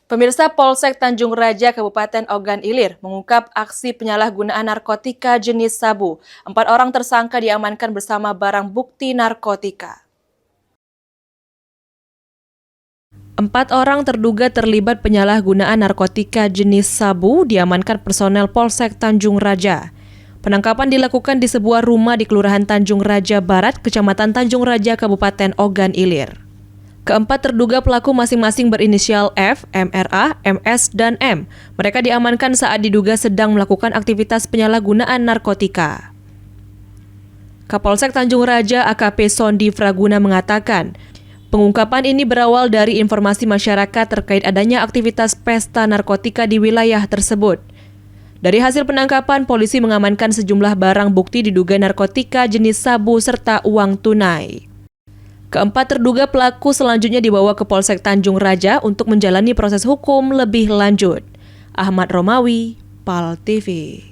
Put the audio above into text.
Pemirsa, Polsek Tanjung Raja Kabupaten Ogan Ilir mengungkap aksi penyalahgunaan narkotika jenis sabu. 4 orang tersangka diamankan bersama barang bukti narkotika. 4 orang terduga terlibat penyalahgunaan narkotika jenis sabu diamankan personel Polsek Tanjung Raja. Penangkapan dilakukan di sebuah rumah di Kelurahan Tanjung Raja Barat, Kecamatan Tanjung Raja, Kabupaten Ogan Ilir. Keempat terduga pelaku masing-masing berinisial F, MRA, MS, dan M. Mereka diamankan saat diduga sedang melakukan aktivitas penyalahgunaan narkotika. Kapolsek Tanjung Raja AKP Sondi Fraguna mengatakan, pengungkapan ini berawal dari informasi masyarakat terkait adanya aktivitas pesta narkotika di wilayah tersebut. Dari hasil penangkapan, polisi mengamankan sejumlah barang bukti diduga narkotika jenis sabu serta uang tunai. Keempat terduga pelaku selanjutnya dibawa ke Polsek Tanjung Raja untuk menjalani proses hukum lebih lanjut. Ahmad Romawi, PAL TV.